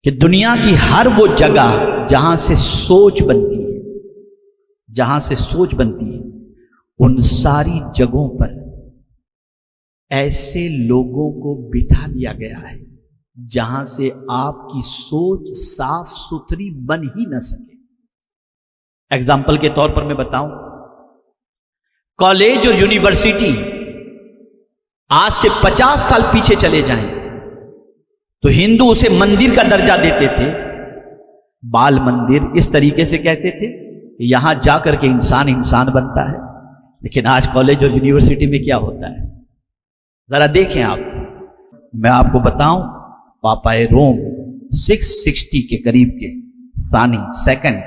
کہ دنیا کی ہر وہ جگہ جہاں سے سوچ بنتی ہے، جہاں سے سوچ بنتی ہے، ان ساری جگہوں پر ایسے لوگوں کو بٹھا دیا گیا ہے جہاں سے آپ کی سوچ صاف ستھری بن ہی نہ سکے۔ ایگزامپل کے طور پر میں بتاؤں، کالج اور یونیورسٹی آج سے 50 سال پیچھے چلے جائیں تو ہندو اسے مندر کا درجہ دیتے تھے، بال مندر، اس طریقے سے کہتے تھے کہ یہاں جا کر کے انسان بنتا ہے۔ لیکن آج کالج اور یونیورسٹی میں کیا ہوتا ہے، ذرا دیکھیں آپ، میں آپ کو بتاؤں، پاپائے روم 660 کے قریب کے ثانی سیکنڈ،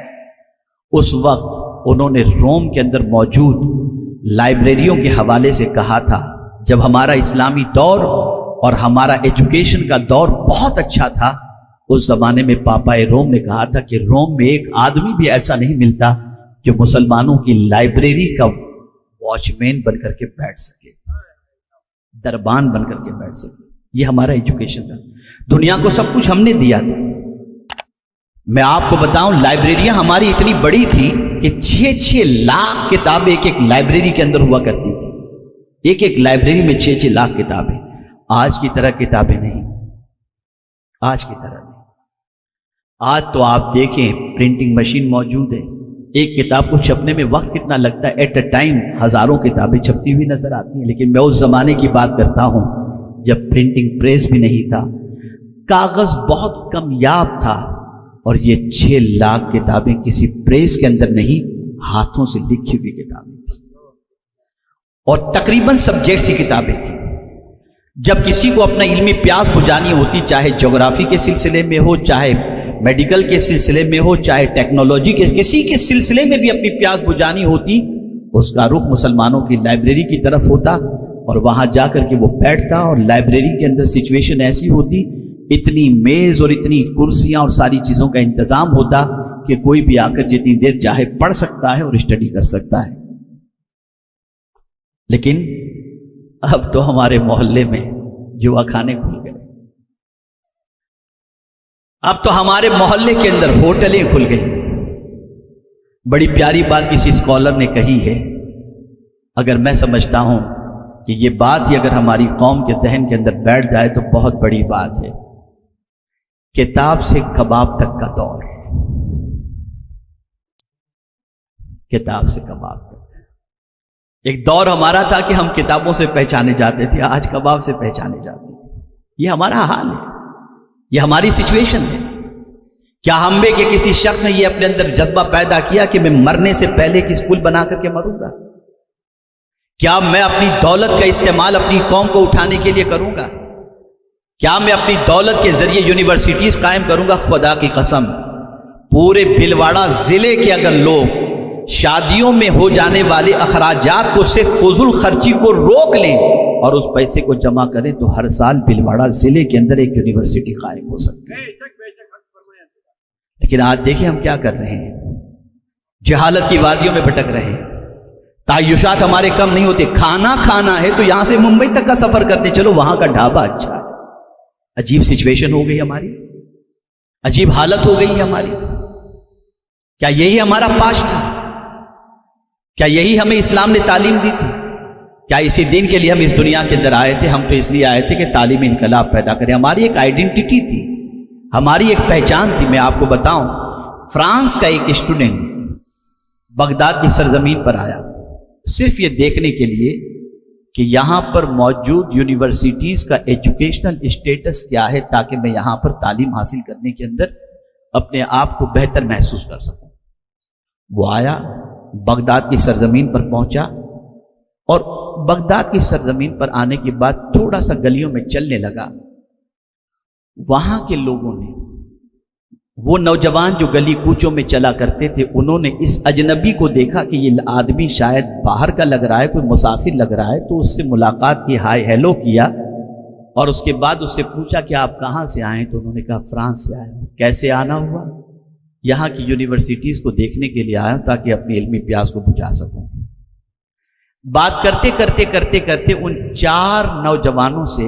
اس وقت انہوں نے روم کے اندر موجود لائبریریوں کے حوالے سے کہا تھا، جب ہمارا اسلامی دور اور ہمارا ایجوکیشن کا دور بہت اچھا تھا، اس زمانے میں پاپائے روم نے کہا تھا کہ روم میں ایک آدمی بھی ایسا نہیں ملتا جو مسلمانوں کی لائبریری کا واچ مین بن کر کے بیٹھ سکے، دربان بن کر کے بیٹھ سکے۔ یہ ہمارا ایجوکیشن تھا، دنیا کو سب کچھ ہم نے دیا تھا۔ میں آپ کو بتاؤں، لائبریریاں ہماری اتنی بڑی تھی کہ 6 لاکھ کتابیں ایک لائبریری کے اندر ہوا کرتی تھی، ایک لائبریری میں 6 لاکھ کتابیں۔ آج کی طرح کتابیں نہیں، آج کی طرح نہیں۔ آج تو آپ دیکھیں پرنٹنگ مشین موجود ہے، ایک کتاب کو چھپنے میں وقت کتنا لگتا ہے، ایٹ اے ٹائم ہزاروں کتابیں چھپتی ہوئی نظر آتی ہیں۔ لیکن میں اس زمانے کی بات کرتا ہوں جب پرنٹنگ پریس بھی نہیں تھا، کاغذ بہت کمیاب تھا، اور یہ 6 لاکھ کتابیں کسی پریس کے اندر نہیں، ہاتھوں سے لکھی ہوئی کتابیں تھیں، اور تقریباً سبجیکٹس کی کتابیں تھیں۔ جب کسی کو اپنا علمی پیاس بجھانی ہوتی، چاہے جغرافی کے سلسلے میں ہو، چاہے میڈیکل کے سلسلے میں ہو، چاہے ٹیکنالوجی کے کسی کے سلسلے میں بھی اپنی پیاس بجھانی ہوتی، اس کا رخ مسلمانوں کی لائبریری کی طرف ہوتا، اور وہاں جا کر کے وہ بیٹھتا، اور لائبریری کے اندر سچویشن ایسی ہوتی، اتنی میز اور اتنی کرسیاں اور ساری چیزوں کا انتظام ہوتا کہ کوئی بھی آ کر جتنی دیر چاہے پڑھ سکتا ہے اور اسٹڈی کر سکتا ہے۔ لیکن اب تو ہمارے محلے میں جوا خانے کھل گئے، اب تو ہمارے محلے کے اندر ہوٹلیں کھل گئی۔ بڑی پیاری بات کسی اسکالر نے کہی ہے، اگر میں سمجھتا ہوں کہ یہ بات ہی اگر ہماری قوم کے ذہن کے اندر بیٹھ جائے تو بہت بڑی بات ہے۔ کتاب سے کباب تک کا دور، کتاب سے کباب تک۔ ایک دور ہمارا تھا کہ ہم کتابوں سے پہچانے جاتے تھے، آج کباب سے پہچانے جاتے ہیں۔ یہ ہمارا حال ہے، یہ ہماری سچویشن ہے۔ کیا ہم میں کہ کسی شخص نے یہ اپنے اندر جذبہ پیدا کیا کہ میں مرنے سے پہلے ایک اسکول بنا کر کے مروں گا؟ کیا میں اپنی دولت کا استعمال اپنی قوم کو اٹھانے کے لیے کروں گا؟ کیا میں اپنی دولت کے ذریعے یونیورسٹیز قائم کروں گا؟ خدا کی قسم، پورے بھلواڑہ ضلع کے اگر لوگ شادیوں میں ہو جانے والے اخراجات کو صرف فضول خرچی کو روک لیں اور اس پیسے کو جمع کریں تو ہر سال بھلواڑہ ضلع کے اندر ایک یونیورسٹی قائم ہو سکتی ہے۔ لیکن آج دیکھیں ہم کیا کر رہے ہیں، جہالت کی وادیوں میں بھٹک رہے ہیں، تعیشات ہمارے کم نہیں ہوتے۔ کھانا کھانا ہے تو یہاں سے ممبئی تک کا سفر کرتے، چلو وہاں کا ڈھابا اچھا ہے۔ عجیب سچویشن ہو گئی ہماری، عجیب حالت ہو گئی ہماری۔ کیا یہی ہمارا پاش تھا؟ کیا یہی ہمیں اسلام نے تعلیم دی تھی؟ کیا اسی دین کے لیے ہم اس دنیا کے اندر آئے تھے؟ ہم تو اس لیے آئے تھے کہ تعلیمی انقلاب پیدا کریں۔ ہماری ایک آئیڈینٹی تھی، ہماری ایک پہچان تھی۔ میں آپ کو بتاؤں، فرانس کا ایک اسٹوڈنٹ بغداد کی سرزمین پر آیا صرف یہ دیکھنے کے لیے کہ یہاں پر موجود یونیورسٹیز کا ایجوکیشنل اسٹیٹس کیا ہے، تاکہ میں یہاں پر تعلیم حاصل کرنے کے اندر اپنے آپ کو بہتر محسوس کر سکوں۔ وہ آیا، بغداد کی سرزمین پر پہنچا، اور بغداد کی سرزمین پر آنے کے بعد تھوڑا سا گلیوں میں چلنے لگا۔ وہاں کے لوگوں نے، وہ نوجوان جو گلی کوچوں میں چلا کرتے تھے، انہوں نے اس اجنبی کو دیکھا کہ یہ آدمی شاید باہر کا لگ رہا ہے، کوئی مسافر لگ رہا ہے، تو اس سے ملاقات کی، ہائے ہیلو کیا، اور اس کے بعد اس سے پوچھا کہ آپ کہاں سے آئے؟ تو انہوں نے کہا فرانس سے آئے ہوں۔ کیسے آنا ہوا؟ یہاں کی یونیورسٹیز کو دیکھنے کے لیے آیا تاکہ اپنی علمی پیاس کو بجھا سکوں۔ بات کرتے کرتے ان 4 نوجوانوں سے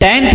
10th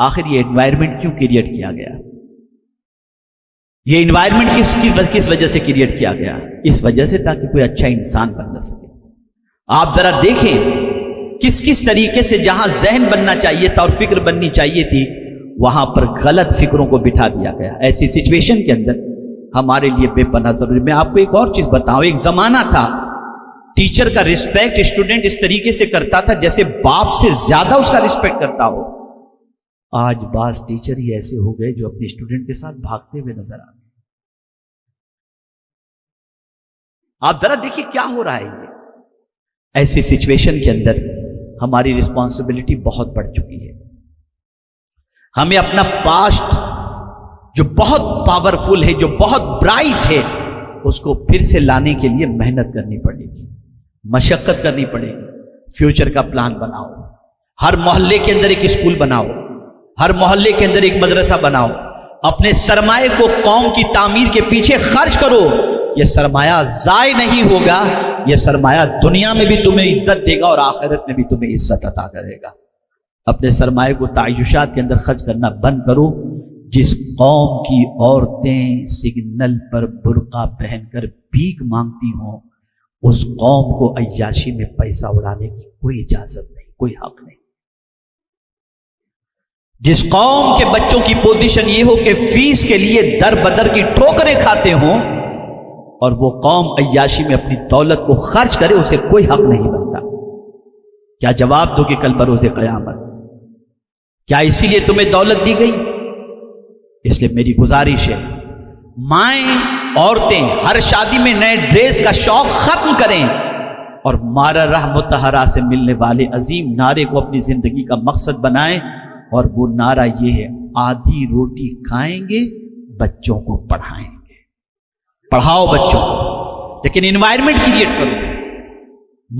آخر یہ انوائرمنٹ کیوں کریٹ کیا گیا؟ یہ انوائرمنٹ کس وجہ سے کریٹ کیا گیا؟ اس وجہ سے تاکہ کوئی اچھا انسان بن نہ سکے۔ آپ ذرا دیکھیں کس طریقے سے جہاں ذہن بننا چاہیے تھا اور فکر بننی چاہیے تھی، وہاں پر غلط فکروں کو بٹھا دیا گیا۔ ایسی سچویشن کے اندر ہمارے لیے بے پناہ ضروری۔ میں آپ کو ایک اور چیز بتاؤں، ایک زمانہ تھا ٹیچر کا رسپیکٹ اسٹوڈنٹ اس طریقے سے کرتا تھا جیسے باپ سے زیادہ اس کا رسپیکٹ کرتا ہو۔ آج بعض ٹیچر ہی ایسے ہو گئے جو اپنے اسٹوڈنٹ کے ساتھ بھاگتے ہوئے نظر آتے۔ آپ ذرا دیکھیے کیا ہو رہا ہے یہ۔ ایسی سچویشن کے اندر ہماری رسپانسبلٹی بہت بڑھ چکی ہے۔ ہمیں اپنا پاسٹ جو بہت پاورفل ہے، جو بہت برائٹ ہے، اس کو پھر سے لانے کے لیے محنت کرنی پڑے گی، مشقت کرنی پڑے گی۔ فیوچر کا پلان بناؤ، ہر محلے کے اندر ایک اسکول بناؤ، ہر محلے کے اندر ایک مدرسہ بناؤ، اپنے سرمایہ کو قوم کی تعمیر کے پیچھے خرچ کرو۔ یہ سرمایہ ضائع نہیں ہوگا، یہ سرمایہ دنیا میں بھی تمہیں عزت دے گا اور آخرت میں بھی تمہیں عزت عطا کرے گا۔ اپنے سرمایہ کو تعیشات کے اندر خرچ کرنا بند کرو۔ جس قوم کی عورتیں سگنل پر برقع پہن کر بھیک مانگتی ہوں، اس قوم کو عیاشی میں پیسہ اڑانے کی کوئی اجازت نہیں، کوئی حق نہیں۔ جس قوم کے بچوں کی پوزیشن یہ ہو کہ فیس کے لیے در بدر کی ٹھوکریں کھاتے ہوں اور وہ قوم عیاشی میں اپنی دولت کو خرچ کرے، اسے کوئی حق نہیں بنتا۔ کیا جواب دو کہ کل بروز قیامت؟ کیا اسی لیے تمہیں دولت دی گئی؟ اس لیے میری گزارش ہے، مائیں عورتیں ہر شادی میں نئے ڈریس کا شوق ختم کریں اور مارا رہ متحرہ سے ملنے والے عظیم نعرے کو اپنی زندگی کا مقصد بنائیں۔ اور وہ نعرہ یہ ہے، آدھی روٹی کھائیں گے، بچوں کو پڑھائیں گے۔ پڑھاؤ بچوں کو، لیکن انوائرمنٹ کریٹ کرو،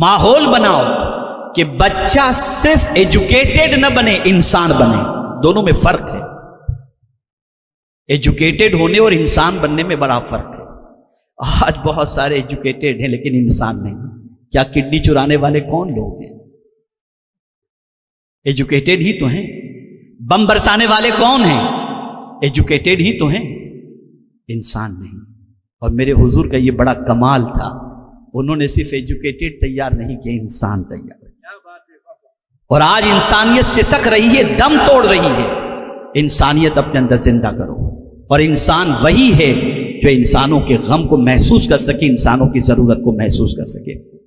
ماحول بناؤ کہ بچہ صرف ایجوکیٹڈ نہ بنے، انسان بنے۔ دونوں میں فرق ہے، ایجوکیٹڈ ہونے اور انسان بننے میں بڑا فرق ہے۔ آج بہت سارے ایجوکیٹڈ ہیں لیکن انسان نہیں۔ کیا کڈنی چرانے والے کون لوگ ہیں؟ ایجوکیٹڈ ہی تو ہیں۔ بم برسانے والے کون ہیں؟ ایجوکیٹڈ ہی تو ہیں، انسان نہیں۔ اور میرے حضور کا یہ بڑا کمال تھا، انہوں نے صرف ایجوکیٹڈ تیار نہیں کیا، انسان تیار۔ اور آج انسانیت سسک رہی ہے، دم توڑ رہی ہے۔ انسانیت اپنے اندر زندہ کرو، اور انسان وہی ہے جو انسانوں کے غم کو محسوس کر سکے، انسانوں کی ضرورت کو محسوس کر سکے۔